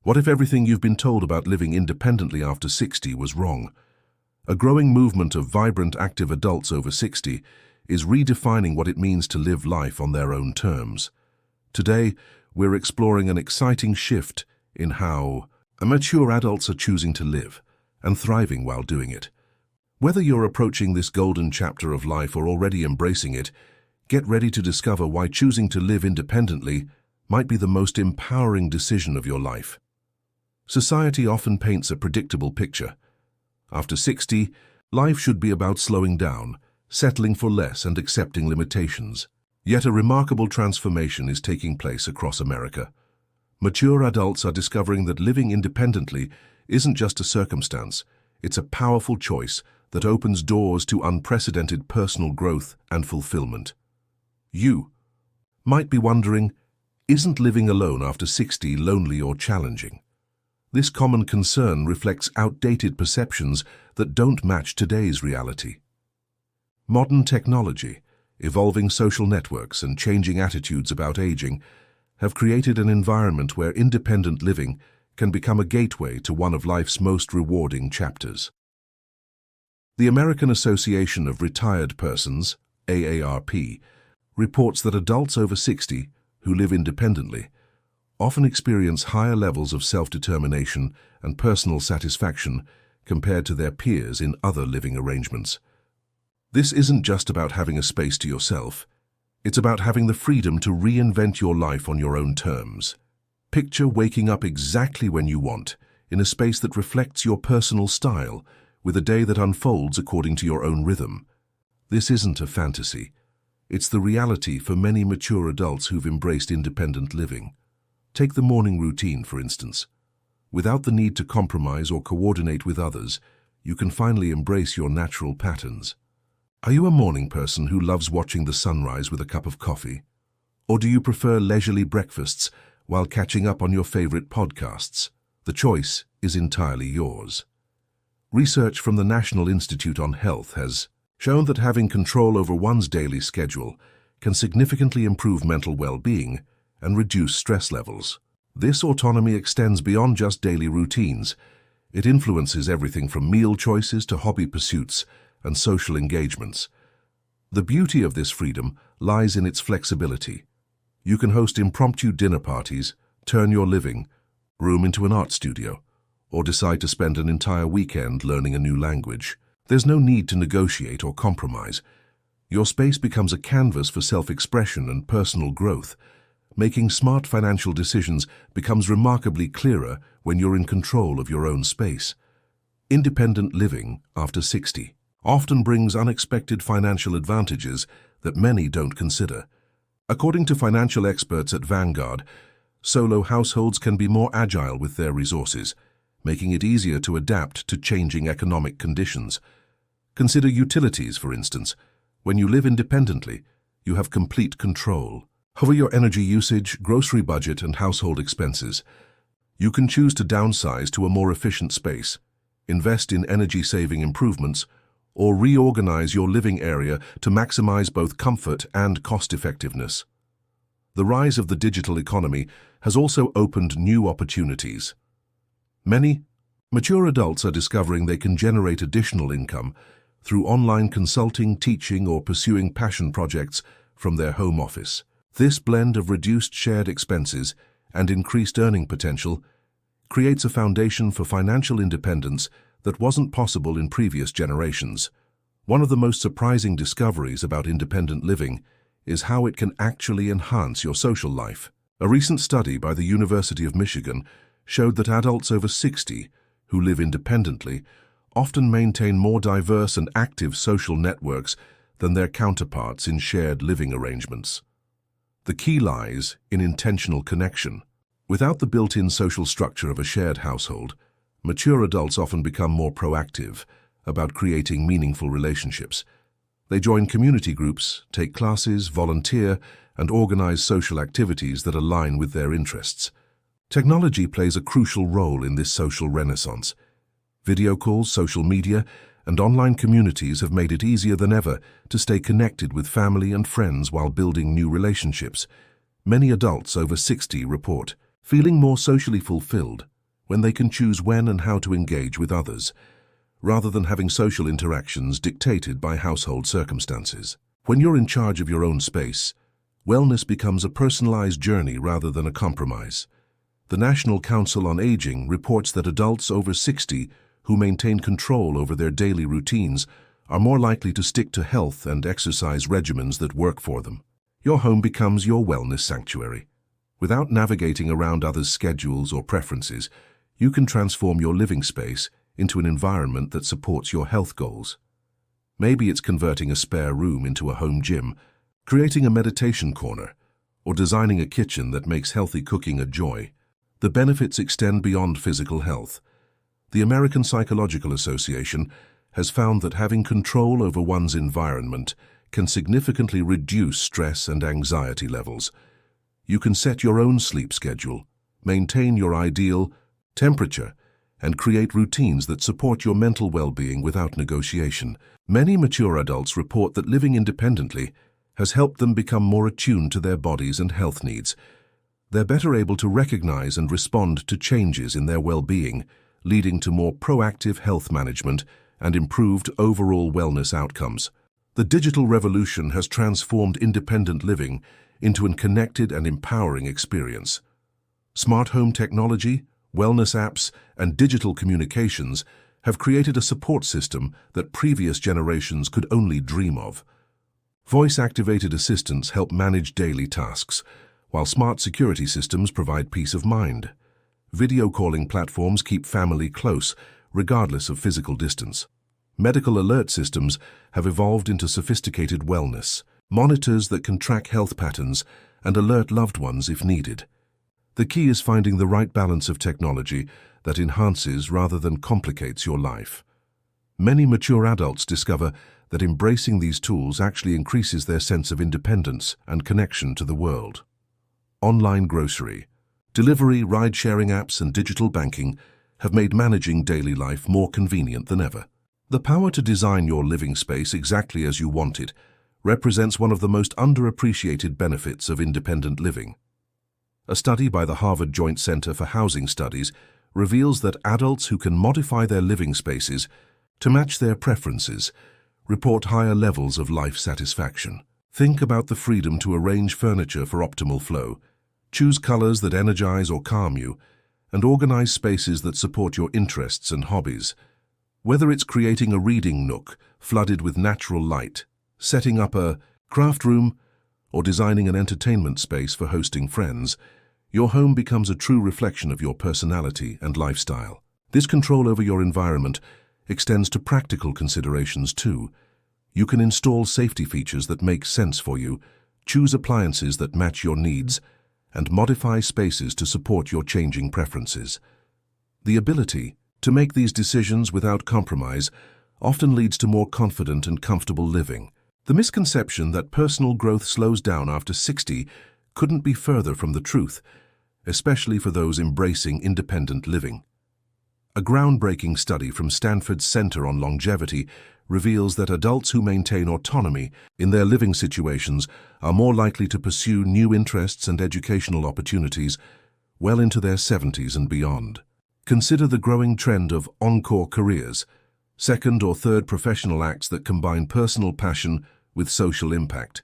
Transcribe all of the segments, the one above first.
What if everything you've been told about living independently after 60 was wrong? A growing movement of vibrant, active adults over 60 is redefining what it means to live life on their own terms. Today, we're exploring an exciting shift in how mature adults are choosing to live and thriving while doing it. Whether you're approaching this golden chapter of life or already embracing it, get ready to discover why choosing to live independently might be the most empowering decision of your life. Society often paints a predictable picture. After 60, life should be about slowing down, settling for less and accepting limitations. Yet a remarkable transformation is taking place across America. Mature adults are discovering that living independently isn't just a circumstance, it's a powerful choice that opens doors to unprecedented personal growth and fulfillment. You might be wondering, isn't living alone after 60 lonely or challenging? This common concern reflects outdated perceptions that don't match today's reality. Modern technology, evolving social networks, and changing attitudes about aging have created an environment where independent living can become a gateway to one of life's most rewarding chapters. The American Association of Retired Persons, AARP, reports that adults over 60 who live independently often experience higher levels of self-determination and personal satisfaction compared to their peers in other living arrangements. This isn't just about having a space to yourself. It's about having the freedom to reinvent your life on your own terms. Picture waking up exactly when you want, in a space that reflects your personal style, with a day that unfolds according to your own rhythm. This isn't a fantasy. It's the reality for many mature adults who've embraced independent living. Take the morning routine, for instance. Without the need to compromise or coordinate with others, you can finally embrace your natural patterns. Are you a morning person who loves watching the sunrise with a cup of coffee? Or do you prefer leisurely breakfasts while catching up on your favorite podcasts? The choice is entirely yours. Research from the National Institute on Health has shown that having control over one's daily schedule can significantly improve mental well-being and reduce stress levels. This autonomy extends beyond just daily routines. It influences everything from meal choices to hobby pursuits and social engagements. The beauty of this freedom lies in its flexibility. You can host impromptu dinner parties, turn your living room into an art studio, or decide to spend an entire weekend learning a new language. There's no need to negotiate or compromise. Your space becomes a canvas for self-expression and personal growth. Making smart financial decisions becomes remarkably clearer when you're in control of your own space. Independent living after 60 often brings unexpected financial advantages that many don't consider. According to financial experts at Vanguard, solo households can be more agile with their resources, making it easier to adapt to changing economic conditions. Consider utilities, for instance. When you live independently, you have complete control over your energy usage, grocery budget, and household expenses. You can choose to downsize to a more efficient space, invest in energy-saving improvements, or reorganize your living area to maximize both comfort and cost-effectiveness. The rise of the digital economy has also opened new opportunities. Many mature adults are discovering they can generate additional income through online consulting, teaching, or pursuing passion projects from their home office. This blend of reduced shared expenses and increased earning potential creates a foundation for financial independence that wasn't possible in previous generations. One of the most surprising discoveries about independent living is how it can actually enhance your social life. A recent study by the University of Michigan showed that adults over 60 who live independently often maintain more diverse and active social networks than their counterparts in shared living arrangements. The key lies in intentional connection. Without the built-in social structure of a shared household, mature adults often become more proactive about creating meaningful relationships. They join community groups, take classes, volunteer, and organize social activities that align with their interests. Technology plays a crucial role in this social renaissance. Video calls, social media, and online communities have made it easier than ever to stay connected with family and friends while building new relationships. Many adults over 60 report feeling more socially fulfilled when they can choose when and how to engage with others, rather than having social interactions dictated by household circumstances. When you're in charge of your own space, wellness becomes a personalized journey rather than a compromise. The National Council on Aging reports that adults over 60 who maintain control over their daily routines are more likely to stick to health and exercise regimens that work for them. Your home becomes your wellness sanctuary. Without navigating around others' schedules or preferences, you can transform your living space into an environment that supports your health goals. Maybe it's converting a spare room into a home gym, creating a meditation corner, or designing a kitchen that makes healthy cooking a joy. The benefits extend beyond physical health. The American Psychological Association has found that having control over one's environment can significantly reduce stress and anxiety levels. You can set your own sleep schedule, maintain your ideal temperature, and create routines that support your mental well-being without negotiation. Many mature adults report that living independently has helped them become more attuned to their bodies and health needs. They're better able to recognize and respond to changes in their well-being, leading to more proactive health management and improved overall wellness outcomes. The digital revolution has transformed independent living into a connected and empowering experience. Smart home technology, wellness apps, and digital communications have created a support system that previous generations could only dream of. Voice-activated assistants help manage daily tasks, while smart security systems provide peace of mind. Video calling platforms keep family close, regardless of physical distance. Medical alert systems have evolved into sophisticated wellness monitors that can track health patterns and alert loved ones if needed. The key is finding the right balance of technology that enhances rather than complicates your life. Many mature adults discover that embracing these tools actually increases their sense of independence and connection to the world. Online grocery, delivery, ride-sharing apps, and digital banking have made managing daily life more convenient than ever. The power to design your living space exactly as you want it represents one of the most underappreciated benefits of independent living. A study by the Harvard Joint Center for Housing Studies reveals that adults who can modify their living spaces to match their preferences report higher levels of life satisfaction. Think about the freedom to arrange furniture for optimal flow, choose colors that energize or calm you, and organize spaces that support your interests and hobbies. Whether it's creating a reading nook flooded with natural light, setting up a craft room, or designing an entertainment space for hosting friends, your home becomes a true reflection of your personality and lifestyle. This control over your environment extends to practical considerations too. You can install safety features that make sense for you, choose appliances that match your needs, and modify spaces to support your changing preferences. The ability to make these decisions without compromise often leads to more confident and comfortable living. The misconception that personal growth slows down after 60 couldn't be further from the truth, especially for those embracing independent living. A groundbreaking study from Stanford's Center on Longevity reveals that adults who maintain autonomy in their living situations are more likely to pursue new interests and educational opportunities well into their 70s and beyond. Consider the growing trend of encore careers, second or third professional acts that combine personal passion with social impact.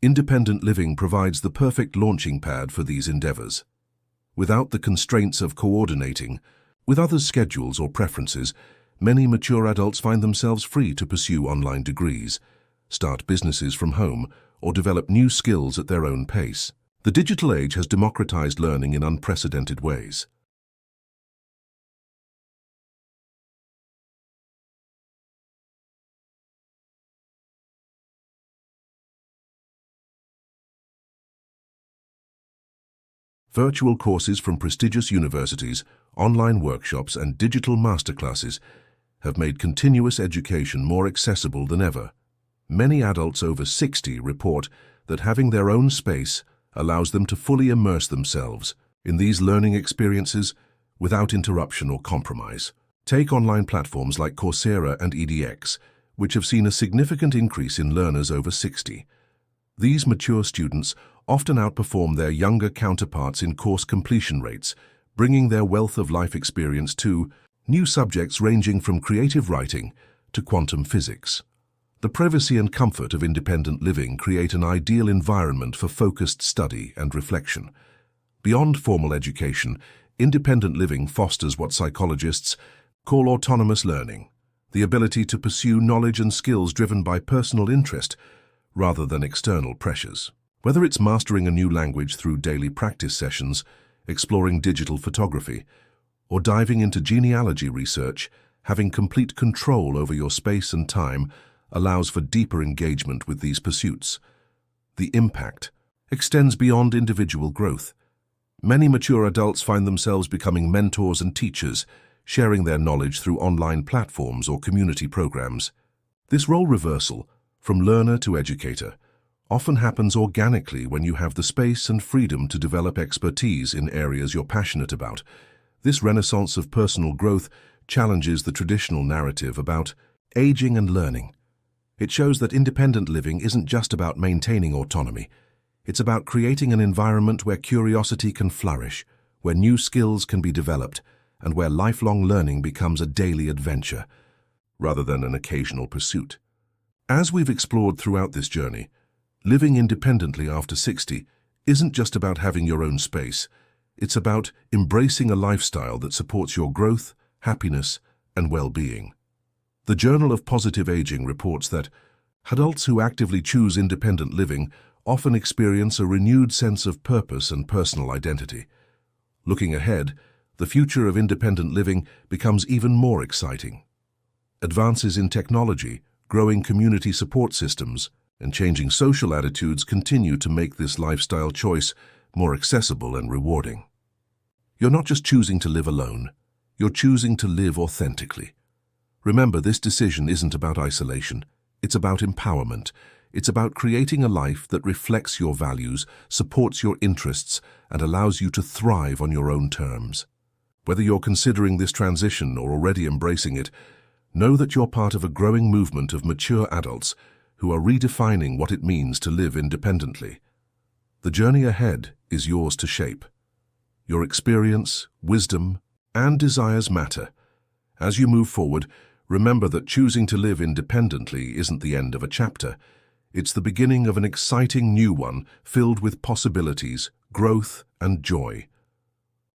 Independent living provides the perfect launching pad for these endeavors. Without the constraints of coordinating with others' schedules or preferences, many mature adults find themselves free to pursue online degrees, start businesses from home, or develop new skills at their own pace. The digital age has democratized learning in unprecedented ways. Virtual courses from prestigious universities, online workshops, and digital masterclasses have made continuous education more accessible than ever. Many adults over 60 report that having their own space allows them to fully immerse themselves in these learning experiences without interruption or compromise. Take online platforms like Coursera and edX, which have seen a significant increase in learners over 60. These mature students often outperform their younger counterparts in course completion rates, bringing their wealth of life experience to new subjects ranging from creative writing to quantum physics. The privacy and comfort of independent living create an ideal environment for focused study and reflection. Beyond formal education, independent living fosters what psychologists call autonomous learning, the ability to pursue knowledge and skills driven by personal interest rather than external pressures. Whether it's mastering a new language through daily practice sessions, exploring digital photography, or diving into genealogy research, having complete control over your space and time allows for deeper engagement with these pursuits. The impact extends beyond individual growth. Many mature adults find themselves becoming mentors and teachers, sharing their knowledge through online platforms or community programs. This role reversal, from learner to educator, often happens organically when you have the space and freedom to develop expertise in areas you're passionate about. This renaissance of personal growth challenges the traditional narrative about aging and learning. It shows that independent living isn't just about maintaining autonomy. It's about creating an environment where curiosity can flourish, where new skills can be developed, and where lifelong learning becomes a daily adventure, rather than an occasional pursuit. As we've explored throughout this journey, living independently after 60 isn't just about having your own space. It's about embracing a lifestyle that supports your growth, happiness, and well-being. The Journal of Positive Aging reports that adults who actively choose independent living often experience a renewed sense of purpose and personal identity. Looking ahead, the future of independent living becomes even more exciting. Advances in technology, growing community support systems, and changing social attitudes continue to make this lifestyle choice more accessible and rewarding. You're not just choosing to live alone, you're choosing to live authentically. Remember, this decision isn't about isolation, it's about empowerment. It's about creating a life that reflects your values, supports your interests, and allows you to thrive on your own terms. Whether you're considering this transition or already embracing it, know that you're part of a growing movement of mature adults who are redefining what it means to live independently. The journey ahead is yours to shape. Your experience, wisdom, and desires matter. As you move forward, remember that choosing to live independently isn't the end of a chapter. It's the beginning of an exciting new one filled with possibilities, growth, and joy.